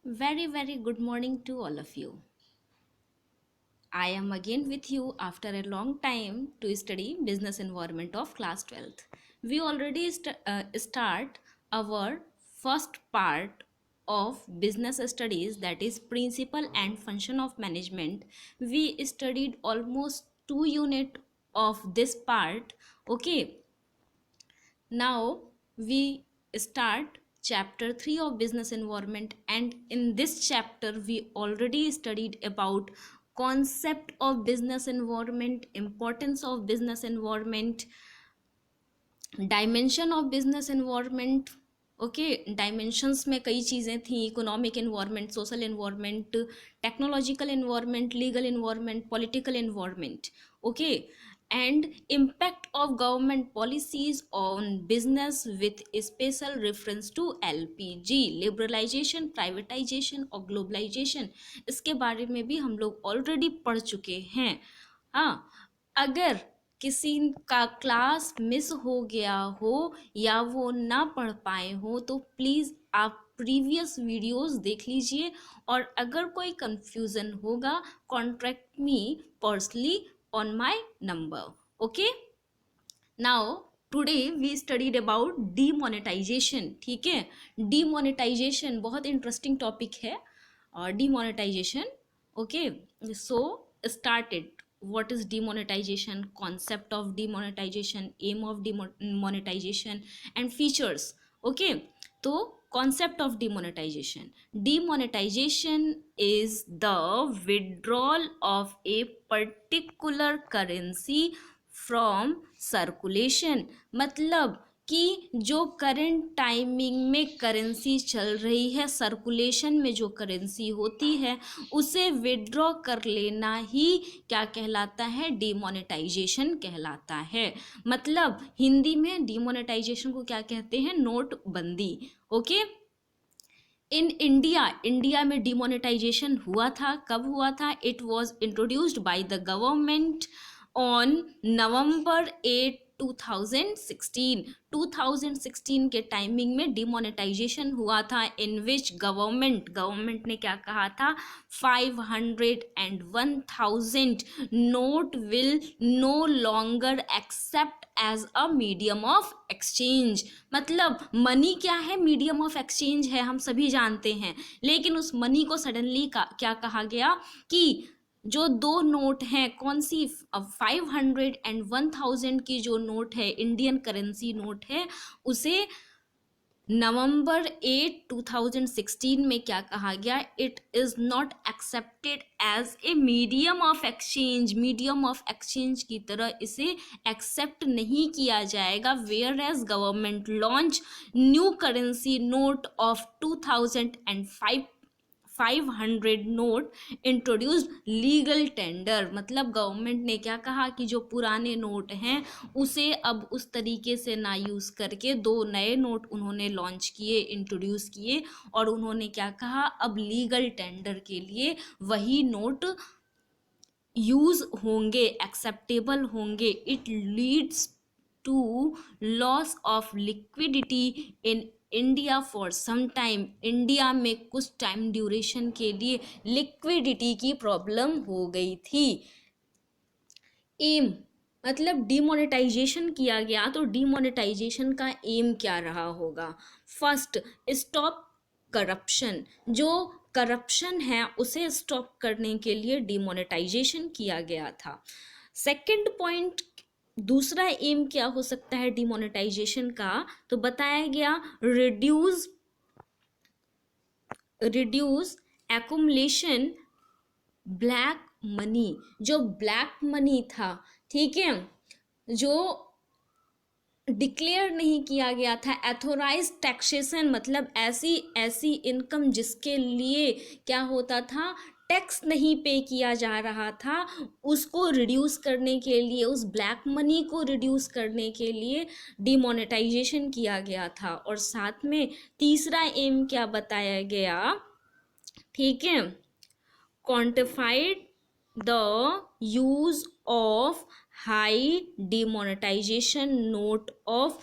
Very good morning to all of you. I am again with you after a long time to study business environment of class 12th. We already start our first part of business studies, that is principle and function of management. We studied almost 2 unit of this part. Okay, now we start chapter 3 of business environment, and in this chapter we already studied about concept of business environment, importance of business environment, dimension of business environment. Okay, dimensions में कई चीज़ें थी: economic environment, social environment, technological environment, legal environment, political environment. Okay, and impact of government policies on business with special reference to LPG, liberalisation, privatisation और globalisation. इसके बारे में भी हम लोग ऑलरेडी पढ़ चुके हैं. हाँ, अगर किसी का क्लास मिस हो गया हो या वो ना पढ़ पाए हो तो प्लीज़ आप प्रीवियस वीडियोस देख लीजिए, और अगर कोई कंफ्यूजन होगा contact me personally on my number. Okay, now today we studied about demonetisation. ठीक है, डीमोनेटाइजेशन बहुत इंटरेस्टिंग टॉपिक है. और demonetisation, okay, so started. what is demonetization, concept of demonetization, aim of demonetization and features. okay, तो concept of demonetization. Demonetization is the withdrawal of a particular currency from circulation. मतलब कि जो current timing में currency चल रही है, circulation में जो करेंसी होती है, उसे विड्रॉ कर लेना ही क्या कहलाता है? डिमोनेटाइजेशन कहलाता है. मतलब हिंदी में डिमोनेटाइजेशन को क्या कहते हैं? नोटबंदी. ओके, इन इंडिया में डिमोनेटाइजेशन हुआ था. कब हुआ था? It was introduced by the government on November 8 2016 के टाइमिंग में डिमोनेटाइजेशन हुआ था, इन विच गवर्नमेंट ने क्या कहा था? 500 and 1000 note will no longer accept as a medium of exchange. मतलब मनी क्या है? मीडियम ऑफ एक्सचेंज है, हम सभी जानते हैं. लेकिन उस मनी को सडनली क्या कहा गया कि जो दो नोट हैं, कौन सी? 500 and 1000 की जो नोट है, इंडियन करेंसी नोट है, उसे November 8 2016 में क्या कहा गया? It is not accepted as a medium of exchange. Medium of exchange की तरह इसे एक्सेप्ट नहीं किया जाएगा. Where as government launch new currency note of 500 note introduced legal tender. मतलब गवर्नमेंट ने क्या कहा कि जो पुराने नोट हैं उसे अब उस तरीके से ना यूज़ करके दो नए नोट उन्होंने लॉन्च किए, इंट्रोड्यूस किए, और उन्होंने क्या कहा? अब लीगल टेंडर के लिए वही नोट यूज़ होंगे, एक्सेप्टेबल होंगे. It leads to loss of liquidity in India for some time. India में कुछ टाइम ड्यूरेशन के लिए लिक्विडिटी की प्रॉब्लम हो गई थी. एम मतलब डिमोनेटाइजेशन किया गया, तो डिमोनेटाइजेशन का एम क्या रहा होगा? First, stop corruption. जो करप्शन है उसे स्टॉप करने के लिए डिमोनेटाइजेशन किया गया था. सेकंड पॉइंट, दूसरा एम क्या हो सकता है डिमोनेटाइजेशन का? तो बताया गया रिड्यूस एक्युमुलेशन ब्लैक मनी. जो ब्लैक मनी था, ठीक है, जो डिक्लेयर नहीं किया गया था, एथोराइज टैक्सेशन, मतलब ऐसी इनकम जिसके लिए क्या होता था? टैक्स नहीं पे किया जा रहा था, उसको रिड्यूस करने के लिए, उस ब्लैक मनी को रिड्यूस करने के लिए डिमोनेटाइजेशन किया गया था. और साथ में तीसरा एम क्या बताया गया? ठीक है, quantified the use of high demonetization note of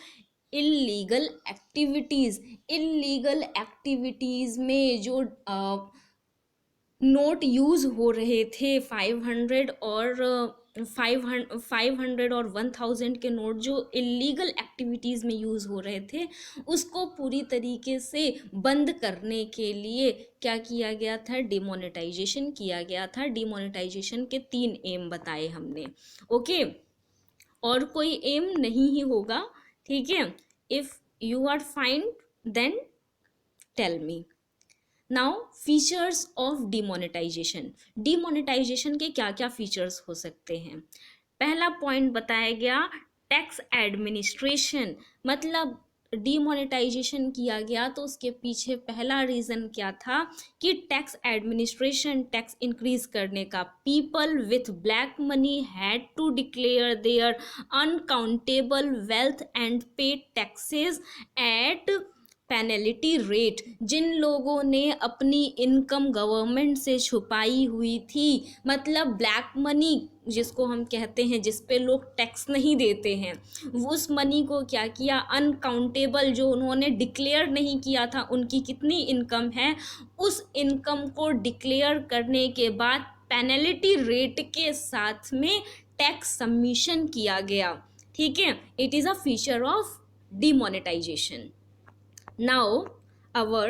illegal activities, illegal activities में जो नोट यूज हो रहे थे 500 और 500 और 1000 के नोट जो इलीगल एक्टिविटीज़ में यूज़ हो रहे थे, उसको पूरी तरीके से बंद करने के लिए क्या किया गया था, डिमोनेटाइजेशन किया गया था। डिमोनेटाइजेशन के 3 एम बताए हमने। ओके, और कोई एम नहीं ही होगा, ठीक है। If you are fine then tell me. Now features of demonetisation, demonetisation के क्या क्या फीचर्स हो सकते हैं। पहला पॉइंट बताया गया टैक्स एडमिनिस्ट्रेशन, मतलब डिमोनेटाइजेशन किया गया तो उसके पीछे पहला रीज़न क्या था कि टैक्स एडमिनिस्ट्रेशन, टैक्स इंक्रीज करने का। People with black money had to declare their unaccountable wealth and pay taxes at penalty rate. जिन लोगों ने अपनी इनकम गवर्नमेंट से छुपाई हुई थी, मतलब ब्लैक मनी जिसको हम कहते हैं, जिस पे लोग टैक्स नहीं देते हैं, उस मनी को क्या किया, अनकाउंटेबल, जो उन्होंने डिक्लेयर नहीं किया था उनकी कितनी इनकम है, उस इनकम को डिक्लेयर करने के बाद पेनल्टी रेट के साथ में टैक्स सबमिशन किया गया। ठीक है, it is a feature of demonetisation. Now our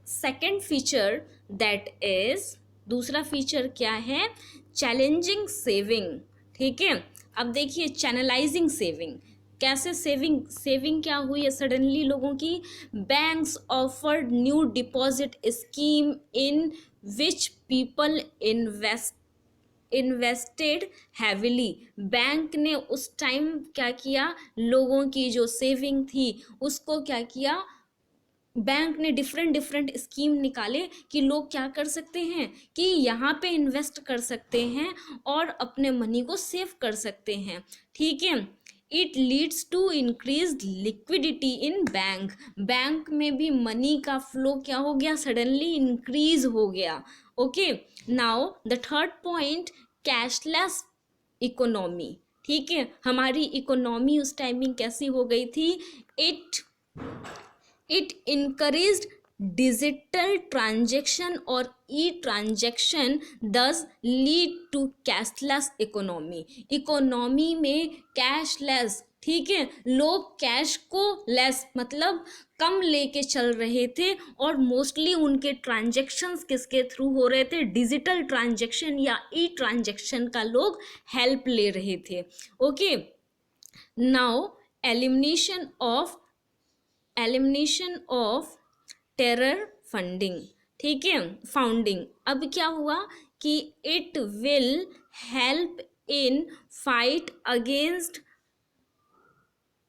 second feature, that is, दूसरा फीचर क्या है, चैलेंजिंग सेविंग। ठीक है, अब देखिए चैनलाइजिंग सेविंग, कैसे सेविंग क्या हुई है सडनली लोगों की। Banks offered new deposit scheme in which people invested heavily. Bank ने उस टाइम क्या किया, लोगों की जो सेविंग थी उसको क्या किया, बैंक ने डिफरेंट स्कीम निकाले कि लोग क्या कर सकते हैं कि यहाँ पे इन्वेस्ट कर सकते हैं और अपने मनी को सेव कर सकते हैं। ठीक है, it leads to increase liquidity in bank, bank में भी मनी का फ्लो क्या हो गया, सडनली इंक्रीज हो गया। Okay, now the third point, cashless economy. ठीक है, हमारी इकोनॉमी उस टाइमिंग कैसी हो गई थी, इट इनकरेज्ड डिजिटल ट्रांजेक्शन और E transaction, this lead to cashless economy. Economy में कैशलेस, ठीक है, लोग कैश को लेस मतलब कम लेके चल रहे थे और मोस्टली उनके ट्रांजेक्शन्स किसके थ्रू हो रहे थे, डिजिटल ट्रांजेक्शन या ई ट्रांजेक्शन का लोग हेल्प ले रहे थे। Okay, now elimination of terror funding. ठीक है, फाउंडिंग, अब क्या हुआ कि it will help in fight against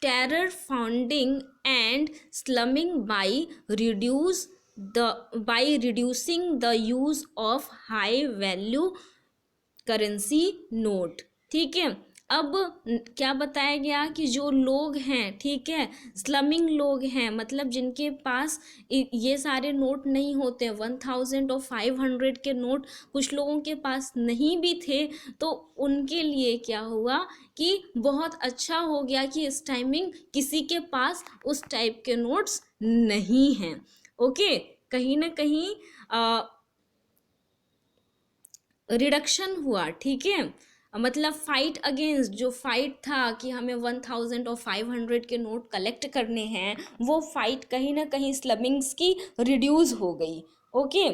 terror funding and slumming by reducing the use of high value currency note. ठीक है, अब क्या बताया गया कि जो लोग हैं, ठीक है, स्लमिंग लोग हैं, मतलब जिनके पास ये सारे नोट नहीं होते, 1000 और 500 के नोट कुछ लोगों के पास नहीं भी थे, तो उनके लिए क्या हुआ कि बहुत अच्छा हो गया कि इस टाइमिंग किसी के पास उस टाइप के नोट्स नहीं हैं। ओके, कहीं ना कहीं रिडक्शन हुआ। ठीक है, मतलब फाइट अगेंस्ट, जो फाइट था कि हमें 1000 और 500 के नोट कलेक्ट करने हैं, वो फाइट कहीं ना कहीं स्लमिंग्स की रिड्यूस हो गई। ओके,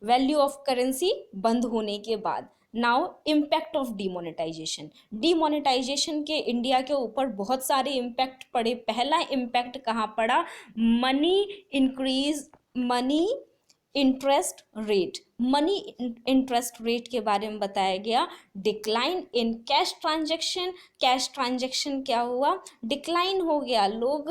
वैल्यू ऑफ करेंसी बंद होने के बाद। Now impact of demonetisation, demonetisation के इंडिया के ऊपर बहुत सारे इम्पैक्ट पड़े। पहला इम्पैक्ट कहाँ पड़ा, money interest rate, money interest rate के बारे में बताया गया। Decline in cash transaction, cash transaction क्या हुआ, डिक्लाइन हो गया, लोग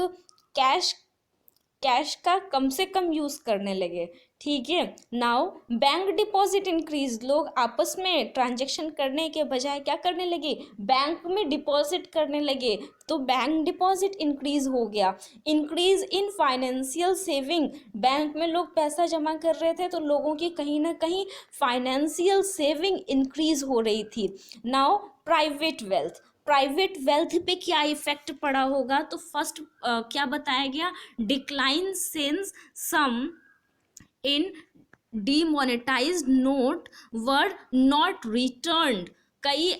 कैश का कम से कम यूज करने लगे। ठीक है, नाउ बैंक डिपॉजिट इंक्रीज, लोग आपस में ट्रांजैक्शन करने के बजाय क्या करने लगे, बैंक में डिपॉजिट करने लगे, तो बैंक डिपॉजिट इंक्रीज हो गया। Increase in financial saving, bank में लोग पैसा जमा कर रहे थे तो लोगों की कहीं ना कहीं फाइनेंशियल सेविंग इंक्रीज हो रही थी। Now private wealth, private wealth पे क्या इफेक्ट पड़ा होगा, तो फर्स्ट क्या बताया गया, decline since some in demonetized note were not returned। कई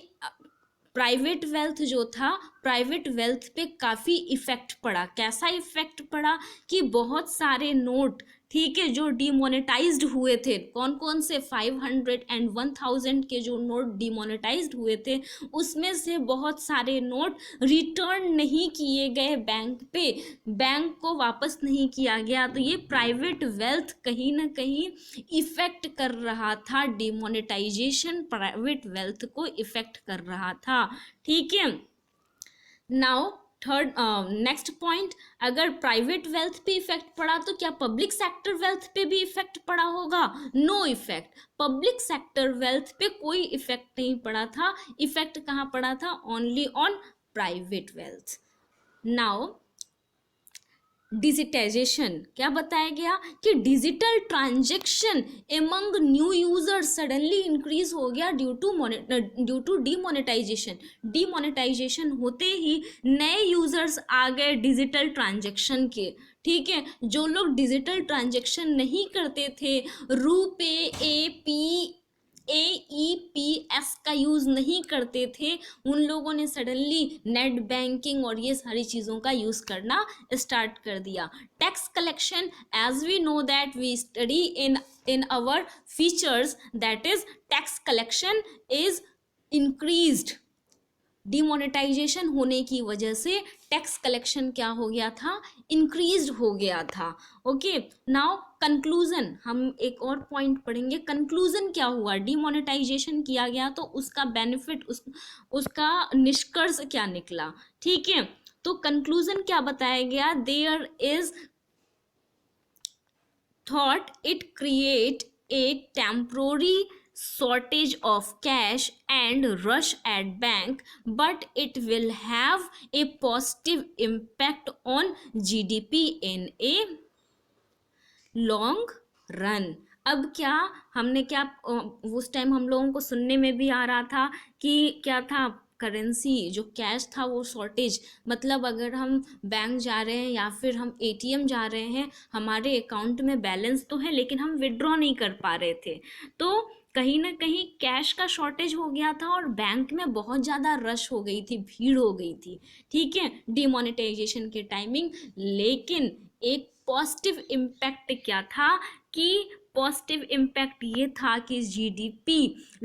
प्राइवेट वेल्थ जो था, प्राइवेट वेल्थ पे काफ़ी इफेक्ट पड़ा। कैसा इफेक्ट पड़ा कि बहुत सारे नोट, ठीक है, जो डिमोनेटाइज्ड हुए थे, कौन कौन से 500 एंड 1000 के जो नोट डिमोनेटाइज्ड हुए थे, उसमें से बहुत सारे नोट रिटर्न नहीं किए गए बैंक पे, बैंक को वापस नहीं किया गया। तो ये प्राइवेट वेल्थ कहीं ना कहीं इफेक्ट कर रहा था, डिमोनेटाइजेशन प्राइवेट वेल्थ को इफेक्ट कर रहा था, ठीक है। नाउ थर्ड नेक्स्ट पॉइंट, अगर प्राइवेट वेल्थ पे इफेक्ट पड़ा तो क्या पब्लिक सेक्टर वेल्थ पे भी इफेक्ट पड़ा होगा? No effect, public sector wealth पे कोई इफेक्ट नहीं पड़ा था। इफेक्ट कहाँ पड़ा था? Only on private wealth. Now digitisation, क्या बताया गया कि digital transaction among new user suddenly increase हो गया ड्यू टू डीमोनेटाइजेशन। डीमोनेटाइजेशन होते ही नए यूजर्स आ गए डिजिटल ट्रांजेक्शन के, ठीक है। जो लोग डिजिटल ट्रांजेक्शन नहीं करते थे, रुपे AEPS का यूज़ नहीं करते थे, उन लोगों ने सडनली नेट बैंकिंग और ये सारी चीज़ों का यूज़ करना स्टार्ट कर दिया। Tax collection, as we know that we study in our features, that is tax collection is increased. Demonetisation होने की वजह से टैक्स कलेक्शन क्या हो गया था? इंक्रीज हो गया था। ओके, नाउ कंक्लूजन, हम एक और पॉइंट पढ़ेंगे। कंक्लूजन क्या हुआ? डिमोनेटाइजेशन किया गया तो उसका बेनिफिट, उसका निष्कर्ष क्या निकला, ठीक है। तो कंक्लूजन क्या बताया गया? There is thought it create a temporary shortage of cash and rush at bank, but it will have a positive impact on GDP in a long run। अब क्या हमने क्या उस टाइम हम लोगों को सुनने में भी आ रहा था कि क्या था, करेंसी जो कैश था वो शॉर्टेज, मतलब अगर हम बैंक जा रहे हैं या फिर हम ATM जा रहे हैं, हमारे अकाउंट में बैलेंस तो है लेकिन हम विड्रॉ नहीं कर पा रहे थे, तो कहीं ना कहीं कैश का शॉर्टेज हो गया था और बैंक में बहुत ज़्यादा रश हो गई थी, भीड़ हो गई थी, ठीक है, डिमोनेटाइजेशन के टाइमिंग। लेकिन एक पॉजिटिव इम्पैक्ट क्या था कि पॉजिटिव इम्पैक्ट ये था कि GDP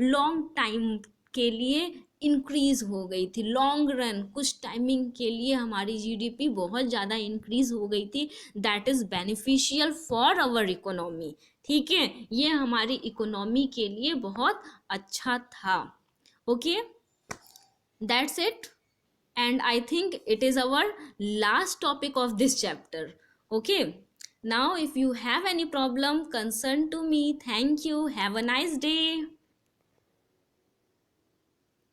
लॉन्ग टाइम के लिए इंक्रीज हो गई थी। लॉन्ग रन, कुछ टाइमिंग के लिए हमारी GDP बहुत ज़्यादा इंक्रीज हो गई थी। That is beneficial for our economy, ठीक है, ये हमारी इकोनॉमी के लिए बहुत अच्छा था। Okay, that's it, and I think it is our last topic of this chapter. Okay, now if you have any problem, concern to me. Thank you, have a nice day.